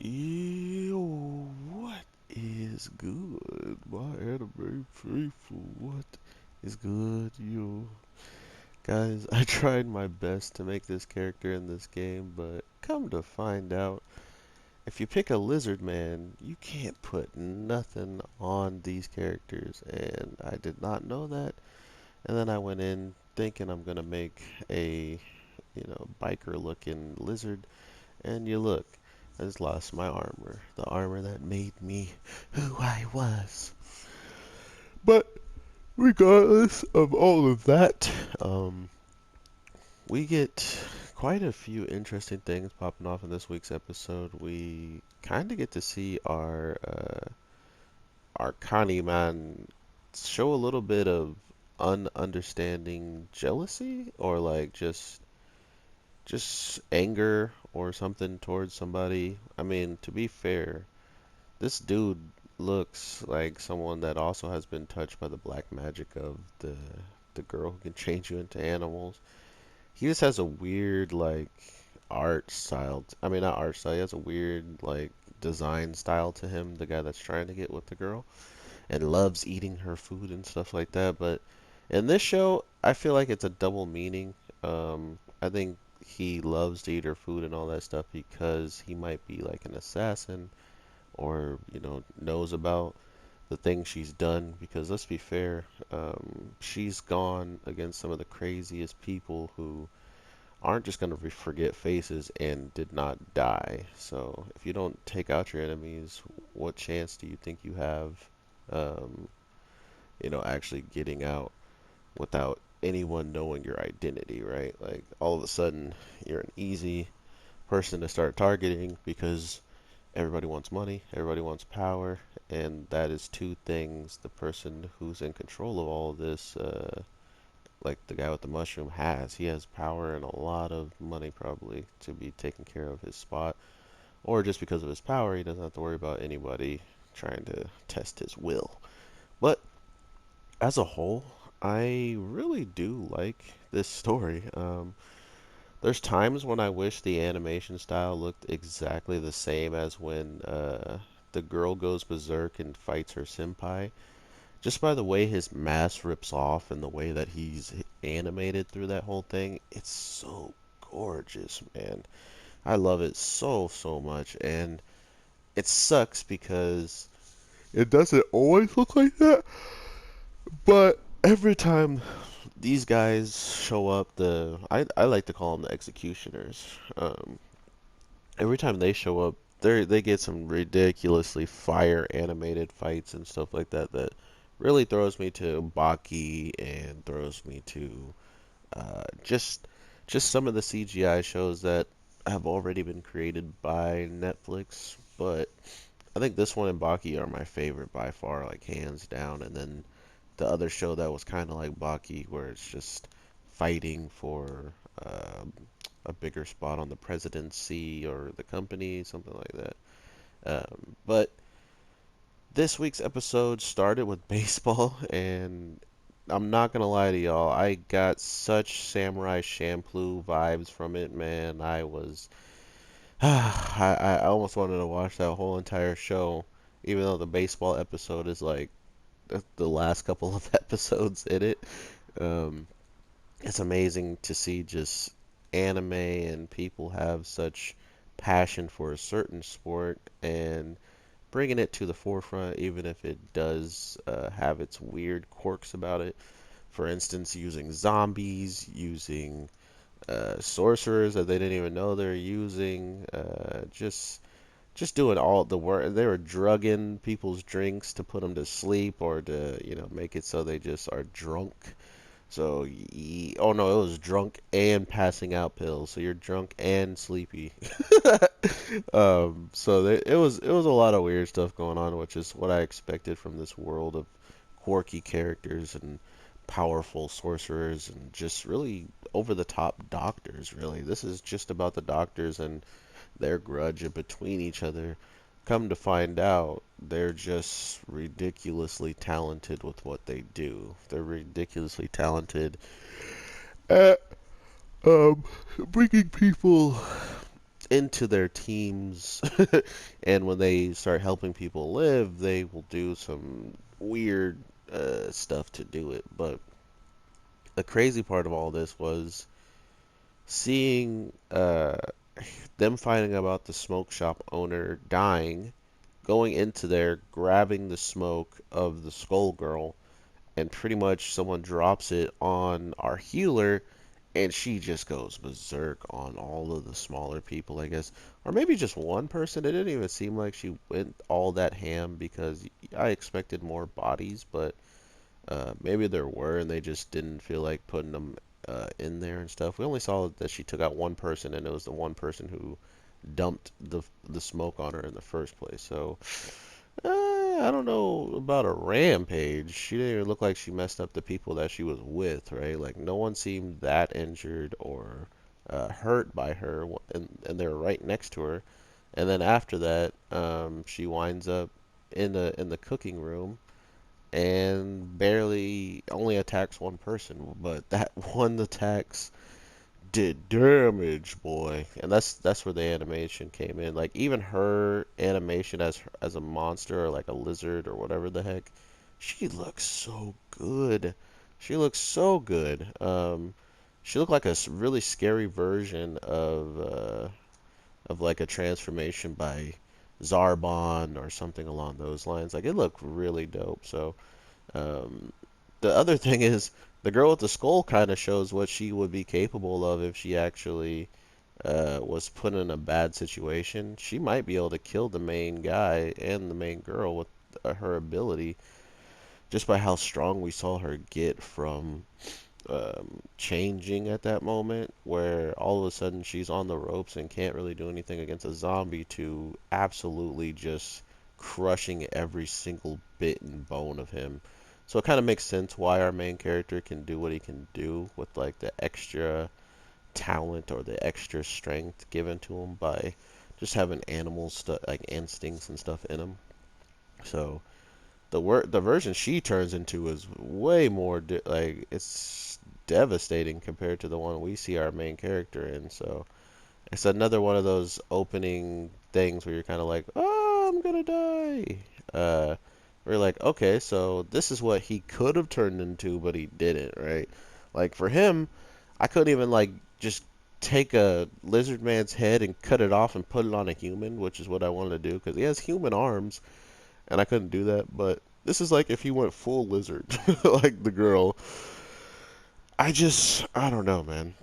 Yo, what is good? My anime faithful, what is good, yo? Guys, I tried my best to make this character in this game, but come to find out, if you pick a lizard man, you can't put nothing on these characters, and I did not know that. And then I went in thinking I'm gonna make a, biker looking lizard, and you look, I just lost my armor. The armor that made me who I was. But regardless of all of that, we get quite a few interesting things popping off in this week's episode. We kind of get to see our Connie man show a little bit of ununderstanding jealousy or like just anger or something towards somebody. I mean, to be fair, this dude looks like someone that also has been touched by the black magic of the girl who can change you into animals. He just has a weird like art style. I mean, not art style. He has a weird like design style to him. The guy that's trying to get with the girl and loves eating her food and stuff like that. But in this show, I feel like it's a double meaning. I think he loves to eat her food and all that stuff because he might be like an assassin or knows about the things she's done, because let's be fair, she's gone against some of the craziest people who aren't just going to forget faces and did not die. So if you don't take out your enemies, what chance do you think you have, um, actually getting out without anyone knowing your identity, right? Like all of a sudden you're an easy person to start targeting because everybody wants money, everybody wants power, and that is two things the person who's in control of all of this, like the guy with the mushroom, has. He has power and a lot of money probably to be taking care of his spot, or just because of his power, he doesn't have to worry about anybody trying to test his will. But as a whole, I really do like this story. There's times when I wish the animation style looked exactly the same as when the girl goes berserk and fights her senpai. Just by the way his mask rips off and the way that he's animated through that whole thing, it's so gorgeous, man. I love it so, so much. And it sucks because it doesn't always look like that, but every time these guys show up, I like to call them the executioners. Every time they show up, they get some ridiculously fire animated fights and stuff like that that really throws me to Baki and throws me to just some of the CGI shows that have already been created by Netflix. But I think this one and Baki are my favorite by far, like hands down. And then the other show that was kind of like Baki, where it's just fighting for um, a bigger spot on the presidency or the company, something like that. But this week's episode started with baseball, and I'm not gonna lie to y'all, I got such Samurai Champloo vibes from it, man. I was, I almost wanted to watch that whole entire show, even though the baseball episode is like the last couple of episodes in it. Um, it's amazing to see just anime and people have such passion for a certain sport and bringing it to the forefront, even if it does have its weird quirks about it. For instance, using zombies, using sorcerers that they didn't even know they're using, just doing all the work. They were drugging people's drinks to put them to sleep or to make it so they just are drunk. So, oh no, it was drunk and passing out pills. So you're drunk and sleepy. So it was a lot of weird stuff going on, which is what I expected from this world of quirky characters and powerful sorcerers and just really over the top doctors. Really, this is just about the doctors and their grudge in between each other. Come to find out, they're just ridiculously talented with what they do. They're ridiculously talented at bringing people into their teams, and when they start helping people live, they will do some weird stuff to do it. But the crazy part of all this was seeing them finding about the smoke shop owner dying, going into there, grabbing the smoke of the skull girl, and pretty much someone drops it on our healer, and she just goes berserk on all of the smaller people, I guess. Or maybe just one person. It didn't even seem like she went all that ham because I expected more bodies, but maybe there were, and they just didn't feel like putting them in there and stuff. We only saw that she took out one person, and it was the one person who dumped the smoke on her in the first place. So I don't know about a rampage. She didn't even look like she messed up the people that she was with, right? Like no one seemed that injured or hurt by her, and they were right next to her. And then after that, she winds up in the cooking room and barely only attacks one person, but that one attacks did damage, boy. And that's where the animation came in. Like even her animation as a monster or like a lizard or whatever the heck, she looks so good. She looks so good. She looked like a really scary version of like a transformation by Zarbon or something along those lines. Like it looked really dope. So um, the other thing is, the girl with the skull kind of shows what she would be capable of if she actually was put in a bad situation. She might be able to kill the main guy and the main girl with her ability, just by how strong we saw her get from changing at that moment, where all of a sudden she's on the ropes and can't really do anything against a zombie, to absolutely just crushing every single bit and bone of him. So it kind of makes sense why our main character can do what he can do with like the extra talent or the extra strength given to him by just having animal stuff like instincts and stuff in him. So the version she turns into is way more like it's devastating compared to the one we see our main character in. So it's another one of those opening things where you're kind of like, oh, I'm gonna die. We're like, okay, so this is what he could have turned into, but he didn't, right? Like for him, I couldn't even like just take a lizard man's head and cut it off and put it on a human, which is what I wanted to do because he has human arms, and I couldn't do that. But this is like if he went full lizard, like the girl. I don't know, man.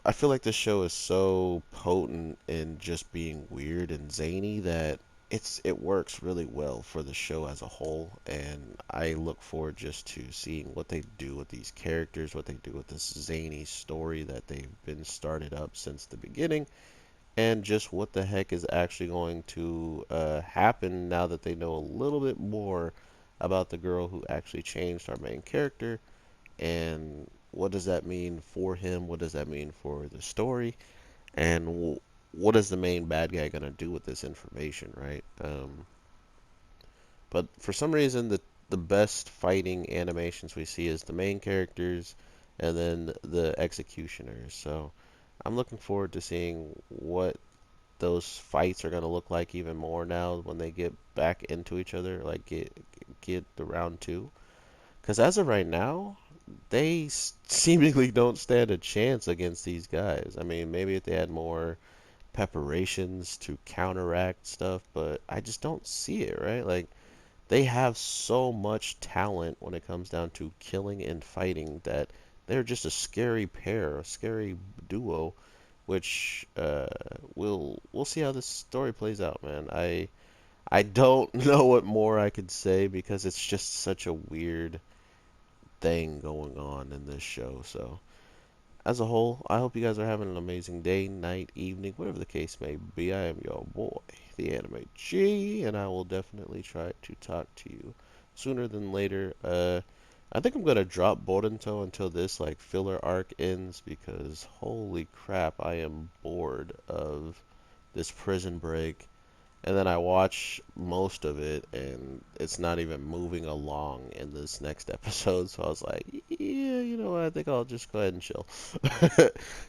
I feel like this show is so potent in just being weird and zany that it works really well for the show as a whole, and I look forward just to seeing what they do with these characters, what they do with this zany story that they've been started up since the beginning, and just what the heck is actually going to happen now that they know a little bit more about the girl who actually changed our main character, and what does that mean for him? What does that mean for the story? And what is the main bad guy gonna do with this information, right? But for some reason, the best fighting animations we see is the main characters and then the executioners. So I'm looking forward to seeing what those fights are gonna look like even more now when they get back into each other, like get the round two. Because as of right now, they seemingly don't stand a chance against these guys. I mean, maybe if they had more preparations to counteract stuff, but I just don't see it, right? Like, they have so much talent when it comes down to killing and fighting that they're just a scary pair, a scary duo, which we'll see how this story plays out, man. I don't know what more I could say because it's just such a weird thing going on in this show. So, as a whole, I hope you guys are having an amazing day, night, evening, whatever the case may be. I am your boy, the Anime G, and I will definitely try to talk to you sooner than later. I think I'm gonna drop Boruto until this like filler arc ends because holy crap, I am bored of this prison break And then I watch most of it, and it's not even moving along in this next episode. So I was like, yeah, you know what? I think I'll just go ahead and chill.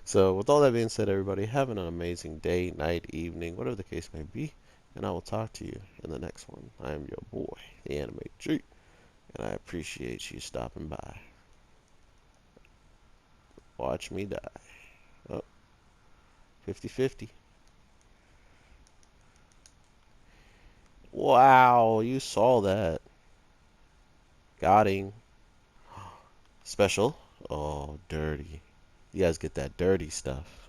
So, with all that being said, everybody, have an amazing day, night, evening, whatever the case may be. And I will talk to you in the next one. I am your boy, the Anime G, and I appreciate you stopping by. Watch me die. Oh, 50-50. Wow, you saw that. Got him. Special. Oh, dirty. You guys get that dirty stuff.